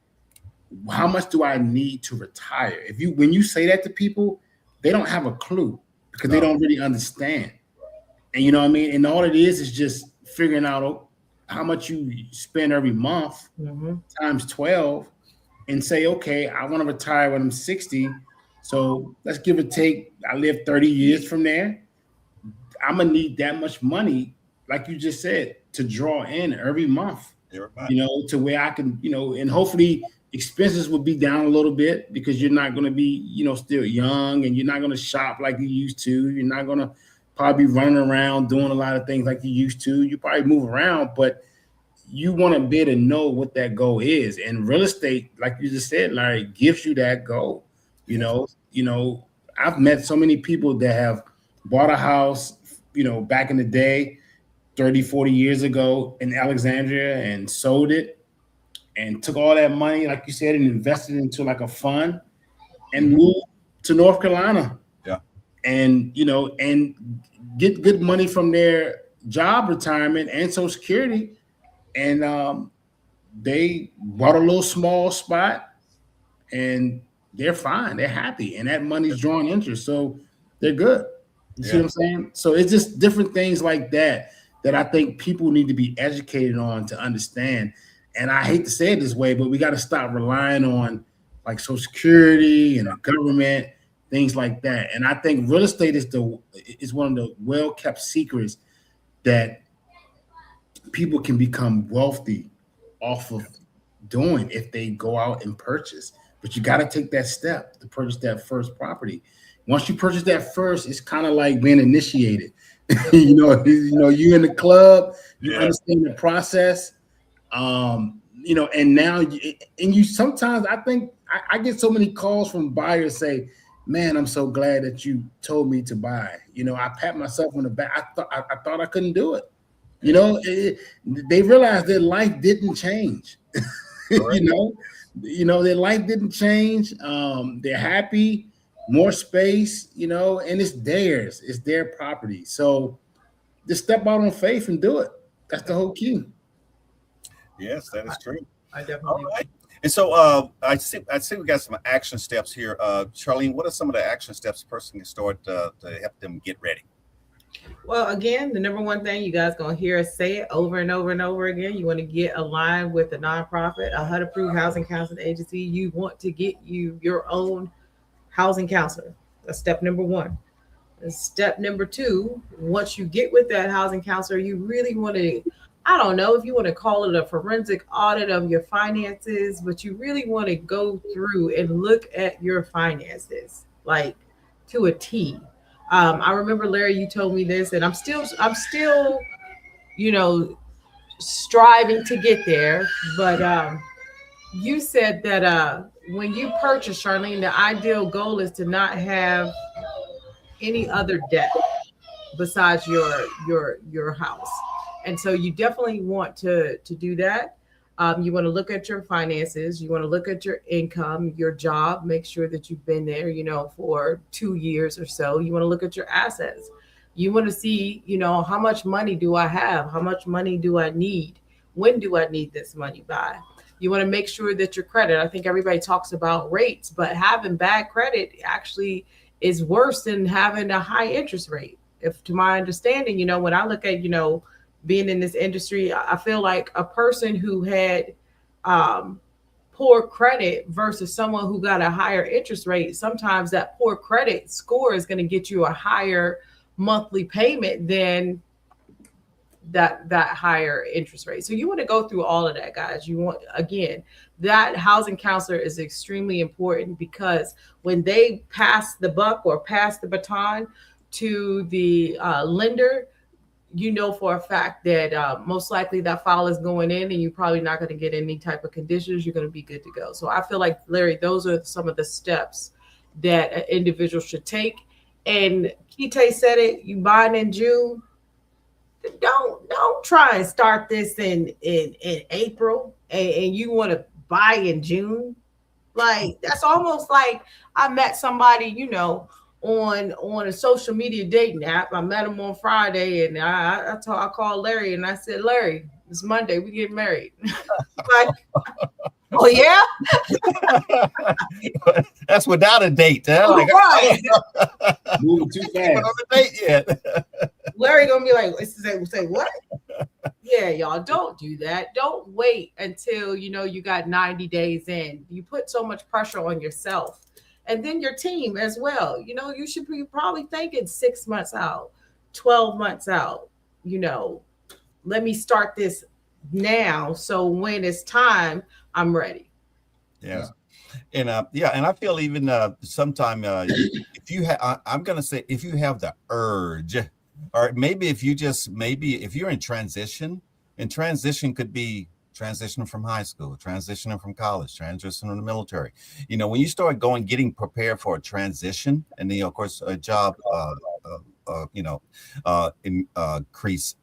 how much do I need to retire? When you say that to people, they don't have a clue, because they don't really understand. And you know what I mean? And all it is just figuring out how much you spend every month times 12, and say, okay, I want to retire when I'm 60. So let's give or take, I live 30 years from there. I'm going to need that much money, like you just said, to draw in every month, to where I can, and hopefully expenses will be down a little bit, because you're not going to be, still young, and you're not going to shop like you used to. You're not going to probably be running around doing a lot of things like you used to. You probably move around, but you want to be able to know what that goal is. And real estate, like you just said, Larry, gives you that goal. I've met so many people that have bought a house, back in the day, 30, 40 years ago in Alexandria, and sold it and took all that money, like you said, and invested into like a fund, and moved to North Carolina. Yeah. And, and get good money from their job retirement and Social Security. And they bought a little small spot, and they're fine. They're happy. And that money's drawing interest. So they're good. You see what I'm saying? So it's just different things like that I think people need to be educated on to understand. And I hate to say it this way, but we got to stop relying on like Social Security and the government, things like that. And I think real estate is one of the well-kept secrets that people can become wealthy off of doing if they go out and purchase. But you got to take that step to purchase that first property. Once you purchase that first, it's kind of like being initiated. You in the club, you understand the process. And now you sometimes, I think I get so many calls from buyers say, man, I'm so glad that you told me to buy. I pat myself on the back. I thought I couldn't do it. They realized their life didn't change. Right. Their life didn't change. They're happy, more space, and it's theirs. It's their property. So just step out on faith and do it. That's the whole key. Yes, that is true. I definitely. All right. And so I see we got some action steps here. Charlene, what are some of the action steps a person can start to help them get ready? Well, again, the number one thing you guys gonna hear us say it over and over and over again. You want to get aligned with a nonprofit, a HUD-approved housing counseling agency. You want to get your own housing counselor. That's step number one. And step number two, once you get with that housing counselor, you really want to, I don't know if you want to call it a forensic audit of your finances, but you really want to go through and look at your finances like to a T. I remember, Larry, you told me this, and I'm still, striving to get there. But you said that when you purchase, Charlene, the ideal goal is to not have any other debt besides your house. And so you definitely want to do that. You want to look at your finances. You want to look at your income, your job. Make sure that you've been there, for 2 years or so. You want to look at your assets. You want to see, how much money do I have? How much money do I need? When do I need this money by? You want to make sure that your credit, I think everybody talks about rates, but having bad credit actually is worse than having a high interest rate. If to my understanding, when I look at, being in this industry, I feel like a person who had poor credit versus someone who got a higher interest rate, sometimes that poor credit score is going to get you a higher monthly payment than that higher interest rate. So you want to go through all of that, guys. You want, again, that housing counselor is extremely important, because when they pass the buck or pass the baton to the lender, for a fact that most likely that file is going in, and you're probably not going to get any type of conditions. You're going to be good to go. So I feel like, Larry, those are some of the steps that an individual should take. And Kite said it, you buying in June, don't try and start this in April and you want to buy in June. Like, that's almost like I met somebody, on a social media dating app. I met him on Friday, and I called Larry and I said, Larry, it's Monday, we get married. Like, oh yeah? That's without a date. Huh? Oh, right. Moving too fast. On the date yet. Larry gonna be like, say what? Yeah, y'all, don't do that. Don't wait until you got 90 days in. You put so much pressure on yourself. And then your team as well. You should be probably thinking 6 months out, 12 months out. Let me start this now, so when it's time, I'm ready. Yeah. And and I feel even sometime if you have, I'm gonna say, if you have the urge, or maybe if you're in transition, and transition could be transitioning from high school, transitioning from college, transitioning from the military. When you start getting prepared for a transition, and then of course a job,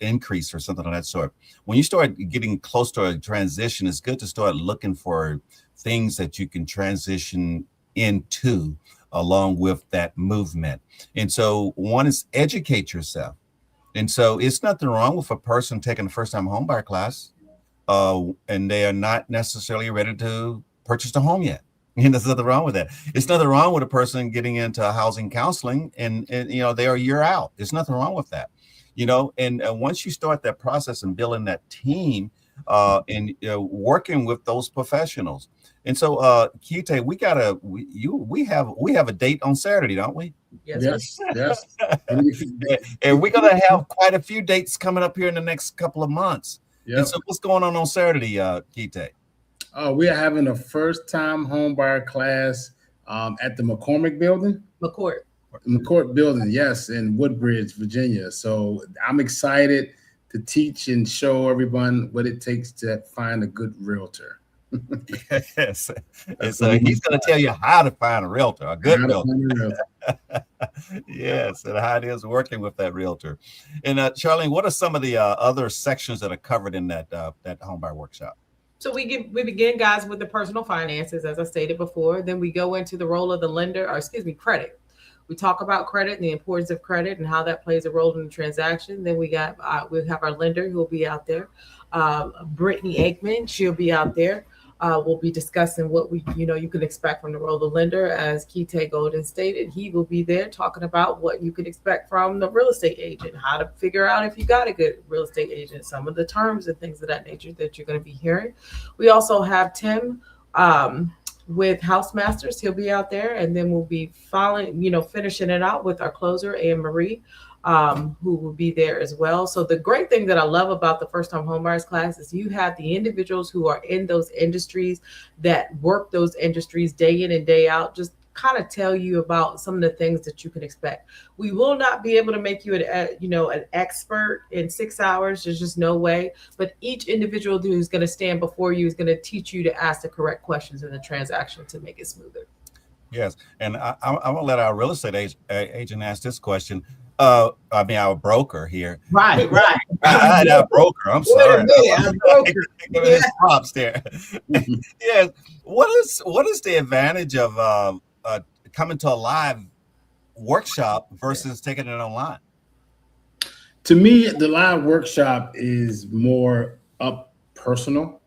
increase or something of that sort. When you start getting close to a transition, it's good to start looking for things that you can transition into along with that movement. And so one is educate yourself. And so it's nothing wrong with a person taking a first-time homebuyer class, and they are not necessarily ready to purchase a home yet. And there's nothing wrong with that. It's nothing wrong with a person getting into housing counseling and they are a year out. There's nothing wrong with that. And once you start that process and building that team and working with those professionals. And so Kite, we have a date on Saturday, don't we? Yes. And we're gonna have quite a few dates coming up here in the next couple of months. Yep. And so what's going on Saturday, Kite? We are having a first-time homebuyer class at the McCormick building. McCourt building, yes, in Woodbridge, Virginia. So I'm excited to teach and show everyone what it takes to find a good realtor. Yes. And so he's going to tell you how to find a realtor, a good realtor. Yes, and how it is working with that realtor. And Charlene, what are some of the other sections that are covered in that homebuyer workshop? So we begin, guys, with the personal finances, as I stated before. Then we go into the role of the lender, credit. We talk about credit and the importance of credit and how that plays a role in the transaction. Then we have our lender who will be out there. Brittany Aikman, she'll be out there. We'll be discussing what you can expect from the role of the lender. As Kite Golden stated, he will be there talking about what you can expect from the real estate agent, how to figure out if you got a good real estate agent, some of the terms and things of that nature that you're going to be hearing. We also have Tim with House Masters. He'll be out there, and then we'll be finishing it out with our closer, Anne Marie, who will be there as well. So the great thing that I love about the first time homebuyers class is you have the individuals who are in those industries, that work those industries day in and day out, just kind of tell you about some of the things that you can expect. We will not be able to make you an expert in 6 hours. There's just no way. But each individual who's going to stand before you is going to teach you to ask the correct questions in the transaction to make it smoother. Yes, and I want to let our real estate agent ask this question. I mean, our broker here. Right. I had a broker. I'm Wait a sorry. minute, our broker. Giving his props there. Yeah. What is the advantage of coming to a live workshop versus taking it online? To me, the live workshop is more up personal.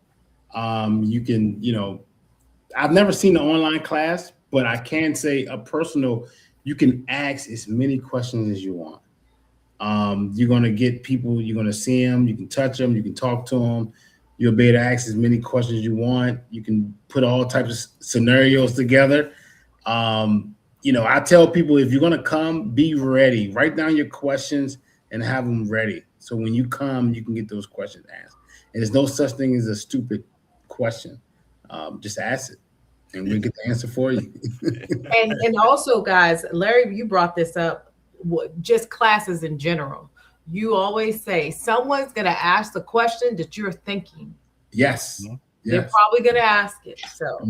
You can, I've never seen an online class, but I can say up personal, you can ask as many questions as you want. You're going to get people, you're going to see them, you can touch them, you can talk to them. You'll be able to ask as many questions as you want. You can put all types of scenarios together. I tell people, if you're going to come, be ready. Write down your questions and have them ready. So when you come, you can get those questions asked. And there's no such thing as a stupid question. Just ask it and we'll get the answer for you. and also, guys, Larry, you brought this up, just classes in general. You always say someone's going to ask the question that you're thinking. Yes. They're probably going to ask it. So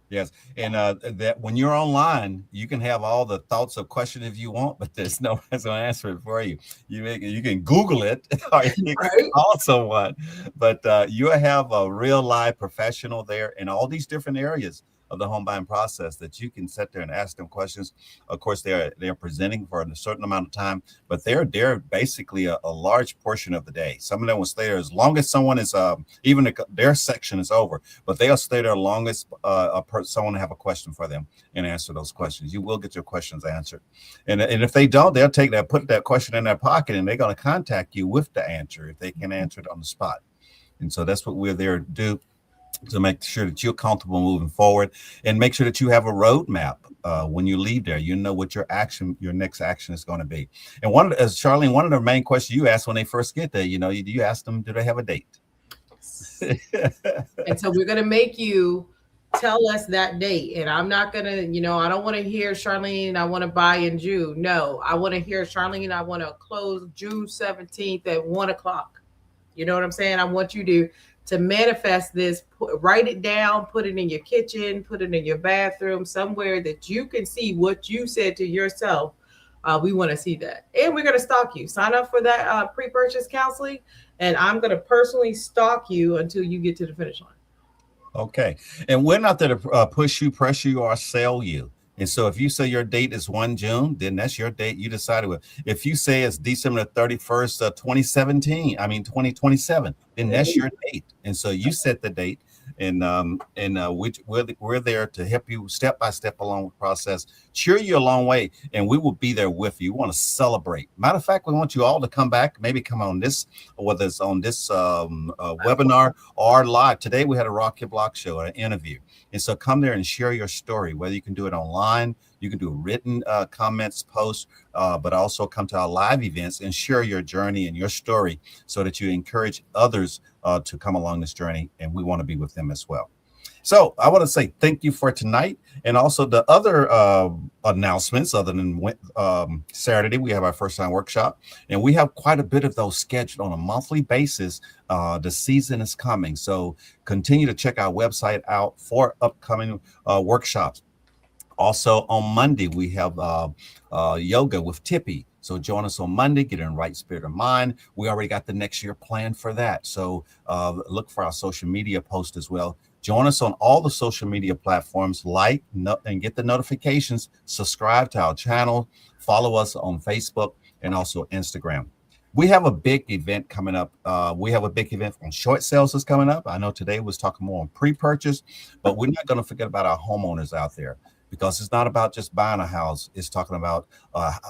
Yes. And that when you're online, you can have all the thoughts of question if you want, but there's no one's going to answer it for you. You can Google it or you can call someone, but you have a real live professional there in all these different areas of the home buying process that you can sit there and ask them questions. Of course, they're presenting for a certain amount of time, but they're basically a large portion of the day. Some of them will stay there as long as someone is even their section is over, but they'll stay there long as someone have a question for them and answer those questions. You will get your questions answered, and if they don't, they'll put that question in their pocket, and they're going to contact you with the answer if they can answer it on the spot. And so that's what we're there to do, to make sure that you're comfortable moving forward, and make sure that you have a roadmap when you leave there. You know what your next action is going to be. And Charlene, one of the main questions you ask when they first get there, you ask them, do they have a date? And so we're going to make you tell us that date. And I'm not going to, I don't want to hear, Charlene, I want to buy in June. No, I want to hear, Charlene, I want to close June 17th at 1:00. You know what I'm saying? I want you to manifest this, write it down, put it in your kitchen, put it in your bathroom, somewhere that you can see what you said to yourself. We want to see that. And we're going to stalk you. Sign up for that pre-purchase counseling, and I'm going to personally stalk you until you get to the finish line. Okay. And we're not there to push you, pressure you, or sell you. And so if you say your date is 1 June, then that's your date you decided with. If you say it's December 31st, 2027, then that's your date. And so you set the date, and we're there to help you step by step along the process, cheer you a long way, and we will be there with you. We want to celebrate. Matter of fact, we want you all to come back, maybe come on this, whether it's on this webinar or live. Today we had a Rock Your Block show, an interview. And so come there and share your story, whether you can do it online, you can do written comments, posts, but also come to our live events and share your journey and your story so that you encourage others to come along this journey. And we want to be with them as well. So I want to say thank you for tonight. And also the other announcements, other than Saturday, we have our first time workshop, and we have quite a bit of those scheduled on a monthly basis. The season is coming. So continue to check our website out for upcoming workshops. Also on Monday, we have yoga with Tippy. So join us on Monday, get in right spirit of mind. We already got the next year planned for that. So look for our social media post as well. Join us on all the social media platforms, and get the notifications, subscribe to our channel, follow us on Facebook and also Instagram. We have a big event coming up. We have a big event on short sales that's coming up. I know today was talking more on pre-purchase, but we're not going to forget about our homeowners out there, because it's not about just buying a house. It's talking about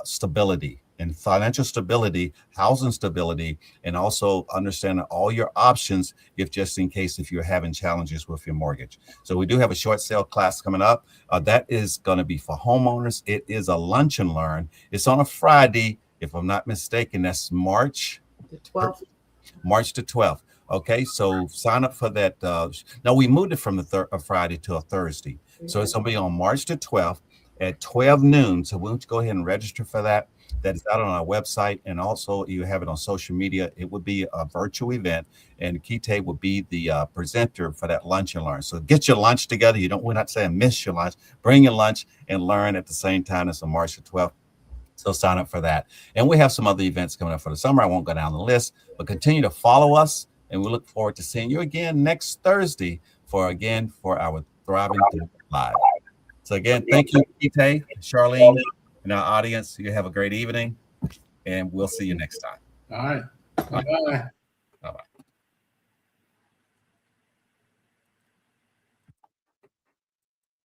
stability and financial stability, housing stability, and also understanding all your options just in case if you're having challenges with your mortgage. So we do have a short sale class coming up. That is going to be for homeowners. It is a lunch and learn. It's on a Friday, if I'm not mistaken. That's March the 12th. March the 12th. Okay, so sign up for that. Now we moved it from the Friday to a Thursday. So it's going to be on March the 12th at 12 noon. So we'll go ahead and register for that. That is out on our website, and also you have it on social media. It would be a virtual event, and Kite will be the presenter for that lunch and learn. So get your lunch together. We're not saying miss your lunch. Bring your lunch and learn at the same time. It's on March the 12th. So sign up for that. And we have some other events coming up for the summer. I won't go down the list, but continue to follow us. And we look forward to seeing you again next Thursday for our Thriving Live. So again, thank you, Kite, Charlene, and our audience. You have a great evening, and we'll see you next time. All right. Bye-bye.